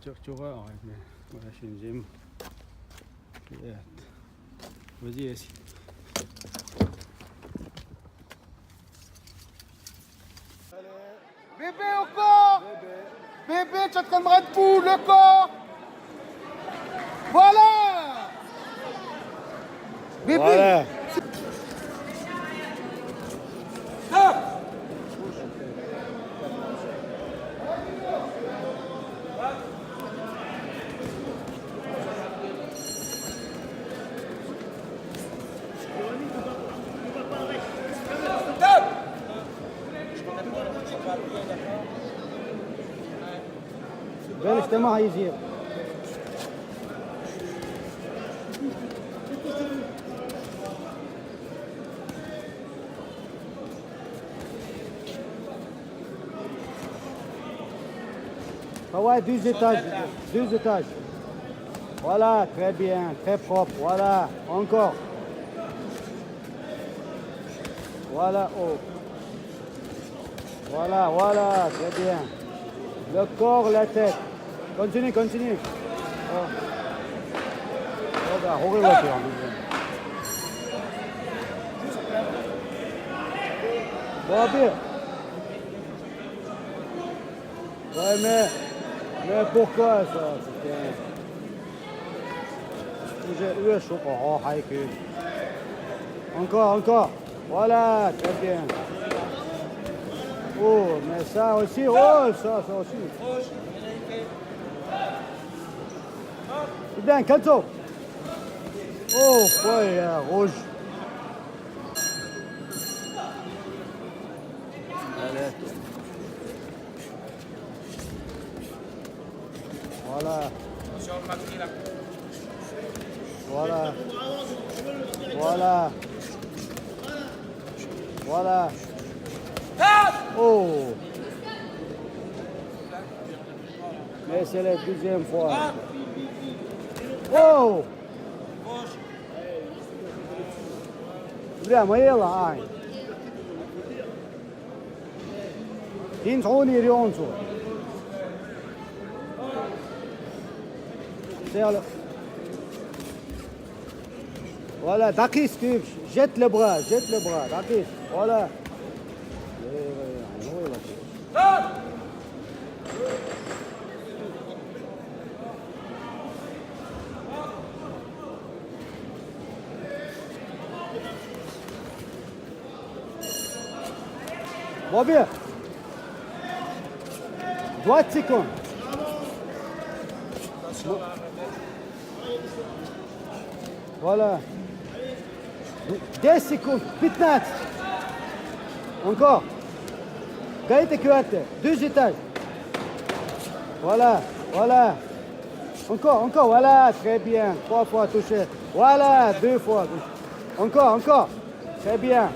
çok ağır mais şimdi j'aime. Vas-y Yassine. Bébé au corps. Bébé, tu es en train de Red Bull, le corps. Voilà. Bébé. Voilà. بين اجتماع يجي Ouais, deux étages. Voilà, très bien, très propre. Voilà, encore. Voilà, oh. Voilà, très bien. Le corps, la tête. Continue. Oh. Regarde. Bon, bien. Ouais, mais pourquoi ça? Encore. Voilà, très bien. Oh, mais ça aussi, ça aussi. Bien, calme-toi. Oh, ouais, rouge. Allez. Voilà. Oh. Mais c'est la deuxième fois. Oh. لا ما يلا هاي ينصحوني ريونسو Voilà, Dakis, jette le bras, Dakis, voilà. Bon bien. 20 secondes. Voilà. 10 secondes. 15. Encore. Gaëte Kuate. 2 étages. Voilà. Encore. Voilà. Très bien. 3 fois touché. Voilà. 2 fois. Encore. Très bien.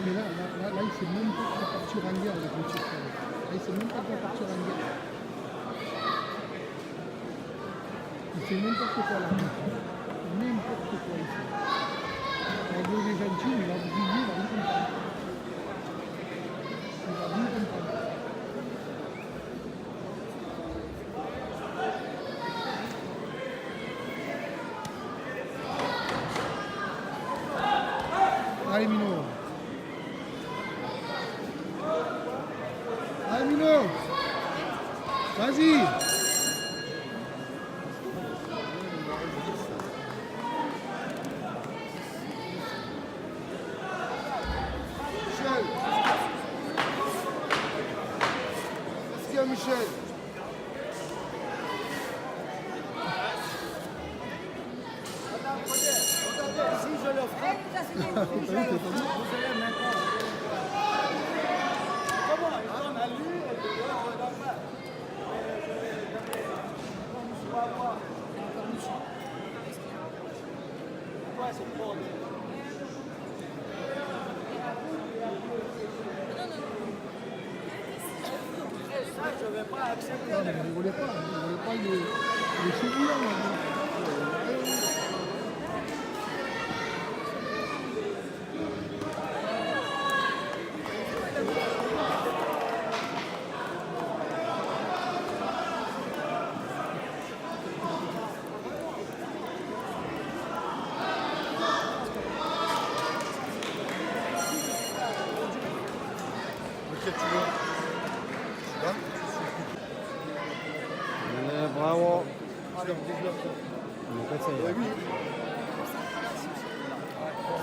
Mais là, il ne fait même pas de la capture en guerre avec le Turc. Là, il ne fait même pas de la capture en guerre. Il fait n'importe quoi là. N'importe quoi il fait. La gueule est gentille, il va vous dire, il va vous comprendre. Il va vous comprendre. Allez Mino. Allez Mino. Vas-y. Michel. Viens Michel. Si je le frappe, vous allez maintenant. Comment il donne à lui et puis l'autre donne pas. On va voir. Quoi, c'est pour ça, je ne vais pas accepter. Non, mais ne rigolez pas, il est chez là. Lequel tu veux? Là? Allez, bravo.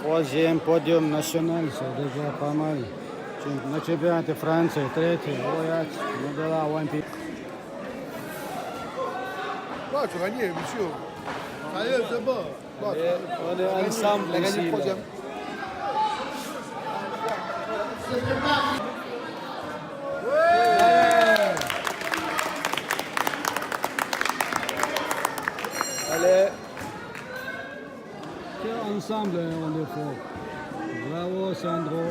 Troisième podium national, c'est déjà pas mal. На чемпионате Франции третий, Рояц, Медала, Олимпик. Ouais, tu as gagné, monsieur. Ça y est, c'est bon. On est ensemble Il a gagné ici. le troisième. Allez. Ensemble, on est fort. Bravo, Sandro.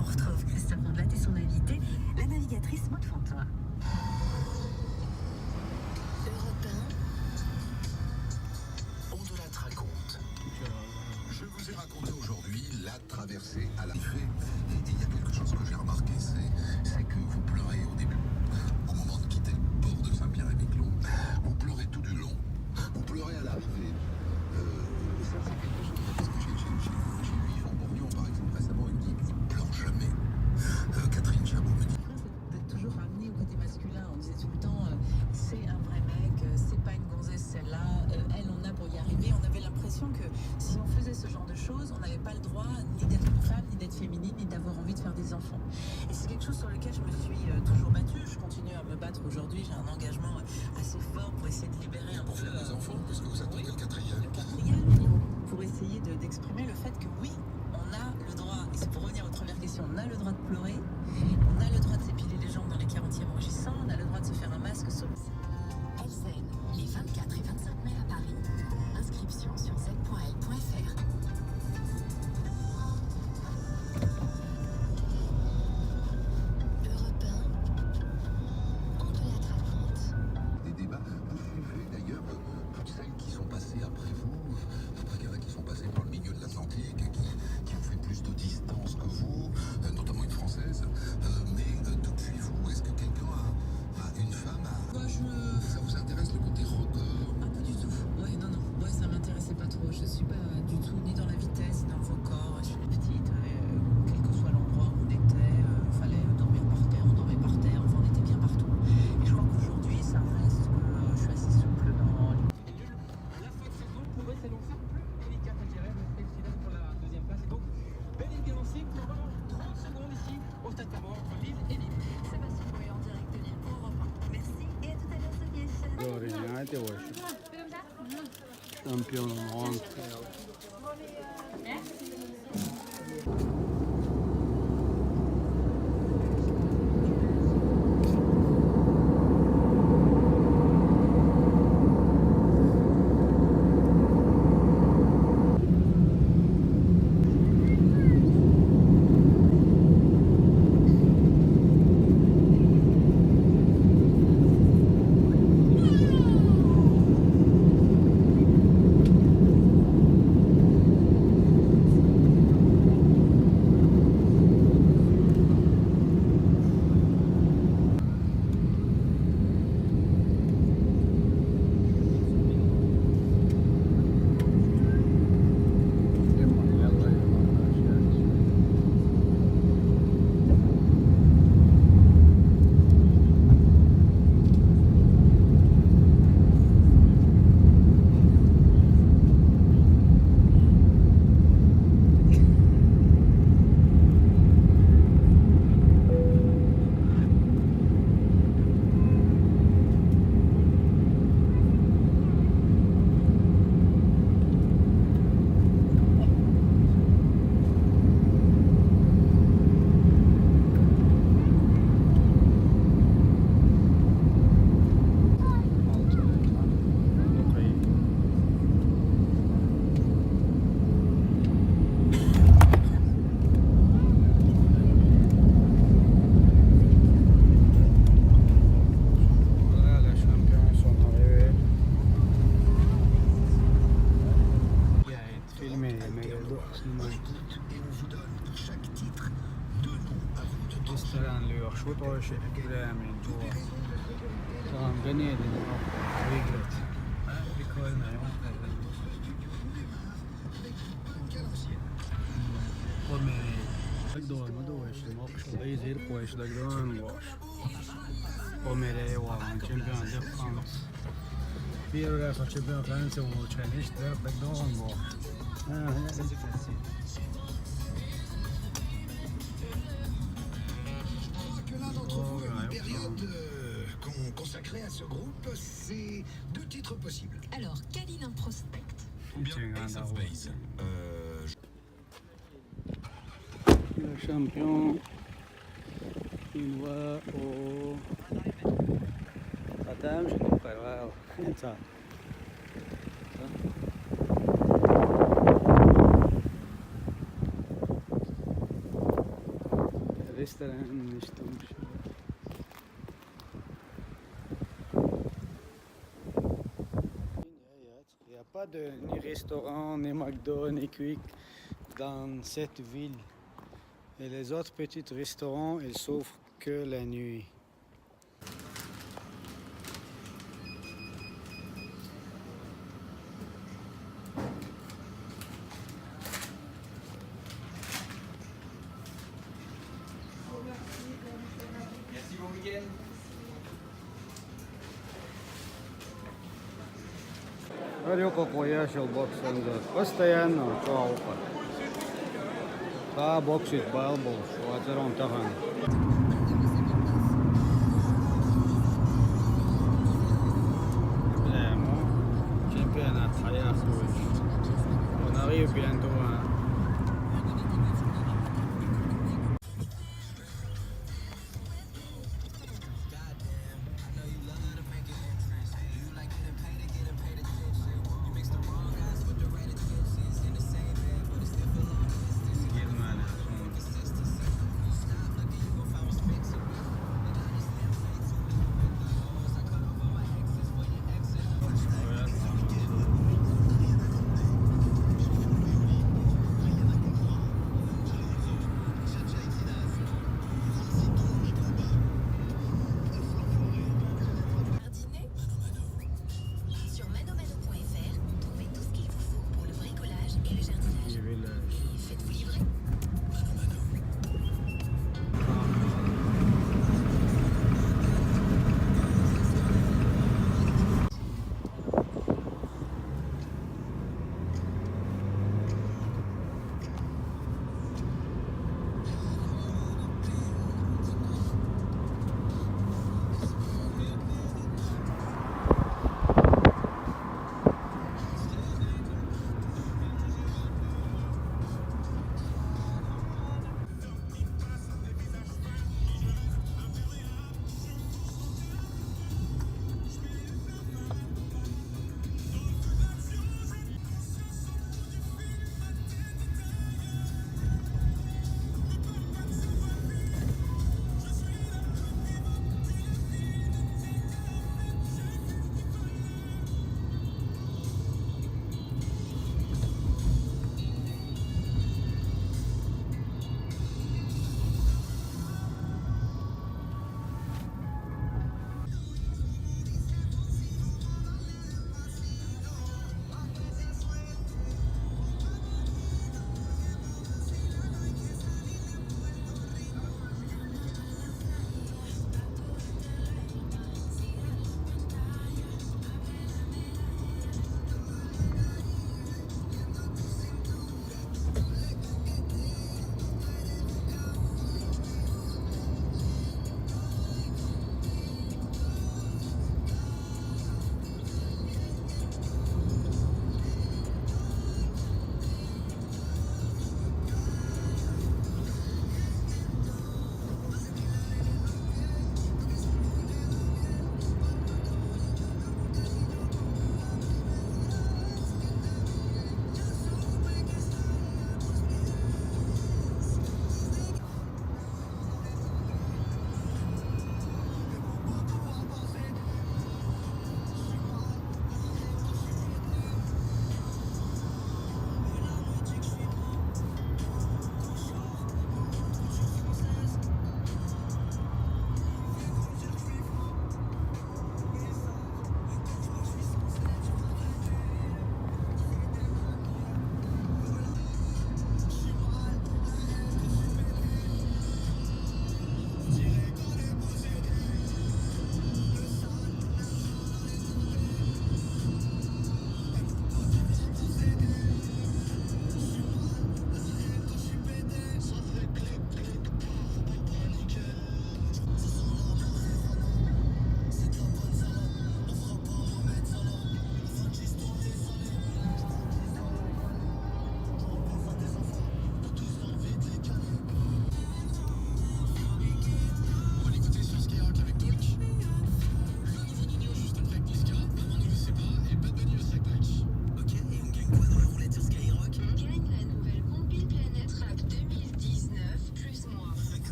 On retrouve Christophe Ondelat et son invité, la navigatrice Maud Fontoin. Ondelat raconte. Je vous ai raconté aujourd'hui la traversée à la fée. Et il y a quelque chose que j'ai remarqué, c'est que vous pleurez au début. Au moment de quitter le port de Saint-Pierre-et-Miquelon, vous pleurez tout du long. Vous pleurez à l'arrivée. Ça, c'est quelque chose. Parce que j'ai vu Yvan Bourgnon, par exemple, récemment, il me dit il pleure jamais. Catherine Chabot me dit. D'être toujours ramené au côté masculin. On disait tout le temps, c'est un vrai mec, c'est pas une gonzesse celle-là, elle on a pour y arriver. On avait l'impression que si on faisait ce genre de choses, on n'avait pas le droit ni d'être une femme, ni d'être féminine, ni d'avoir envie de faire des enfants. Et c'est quelque chose sur lequel je me suis toujours battue. Je continue à me battre aujourd'hui. J'ai un engagement assez fort pour essayer de libérer un Pour peu. faire des enfants, puisque vous attendez le quatrième. Le quatrième, pour essayer d'exprimer le fait que oui, on a le droit, et c'est pour revenir à votre première question, on a le droit de pleurer, on a le droit de s'épiler les jambes dans les 40e rougissants, on a le droit de se faire un masque sur le... Zen, les 24 et 25 mai à Paris. Inscription sur zen.l.fr. Europe 1, Ondelat raconte. Des débats. Vous suivez d'ailleurs toutes celles qui sont passées après vous, après qu'il y en a qui sont passées par le milieu de l'Atlantique, qui ont fait plus de distance que vous, notamment une Française. Mais depuis vous, est-ce que quelqu'un a une femme Ça vous intéresse le côté record? Ah, pas du tout. Ouais, non, ouais, ça m'intéressait pas trop. Je suis pas du tout ni dans la vitesse, ni dans le record. Je suis petite, quel que soit l'endroit où on était, fallait dormir par terre, on dormait par terre, enfin on était bien partout. Et je crois qu'aujourd'hui, ça reste que je suis assez souple dans les... La fin de saison pourrait s'annoncer plus délicate à gérer, mais Elfida pour la deuxième place. Et donc, belle égancée pour 30 secondes ici au stade Cambon entre Lille et Lille. Sébastien Boyer en direct de Lille pour Europe 1. Merci et à tout à l'heure, Sophie Echel. Знаете, чемпион он. miniszterelnök, a Sotorsi türelmény tuo. Tämä on Venedin viglet. Rikollinen johtaja. Pomeri. Doi madois, moksu, ei sirpois, doi gos. Pomeri on champion de France. Pierre sa champion France on challenge de Doi. La période consacrée à ce groupe, c'est 2 titres possibles. Alors, Kalinin Prospect. Ou bien Ace of Base. Le champion, il va au... Attends, je ne sais pas. Ça. Restaurant, il n'y a pas de ni restaurant, ni McDo, ni Quick dans cette ville. Et les autres petits restaurants, ils s'ouvrent que la nuit. Merci, bon week-end. Рюка пояшил боксом, постоянно чаука. Та боксит балбол, шуатерон тахан. Чемпионат Хаяхович. On arrive bientôt.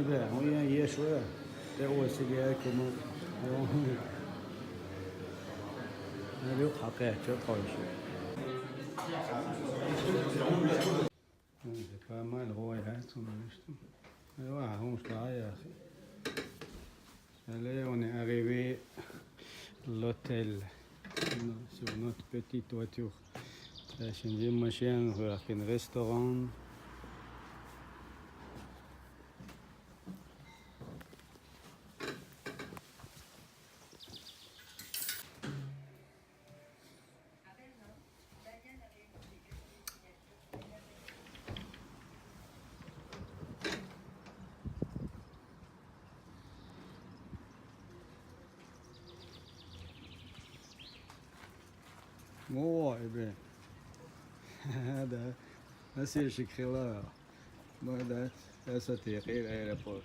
bien, on y a hier soir. Det åsiger kommer. Det är papper, köp på C'est pas mal, ouais, son ouais, on se là. Allez, on est arrivé à l'hôtel sur notre petite voiture. J'ai changé ma chaîne vers un restaurant. Oh, eh bien. ده c'est écrit là. Moi, ده ça t'est à l'aéroport.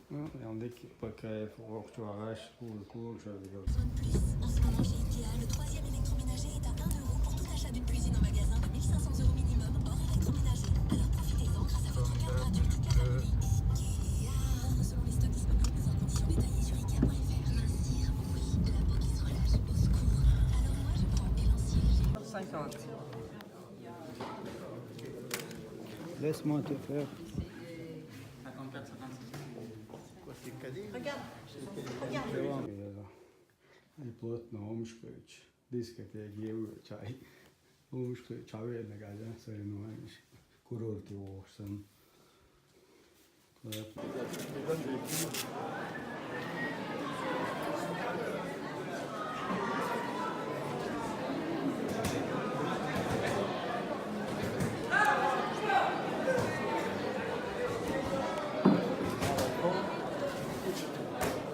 Regardez qu'il pas qu'il faut que tu arraches tout le cours. Besoin de plus. En ce moment chez Ikea, le troisième électroménager est à 1 € pour tout achat d'une cuisine en magasin de 1 500 € minimum hors électroménager. Alors profitez-en grâce à votre carte gratuite toute la famille. Ikea. Selon les stocks disponibles en conditions détaillées sur Ikea.fr. Mastir, oui, de la peau qui se relâche, au secours. Alors moi je prends Élancier. 50. Laisse-moi te faire. 54, 56. Egy plotna homskölcs, diszketék, csaj. Homskölcs, csaj, ennek ágyá, szerintem is. Kurorti ószön.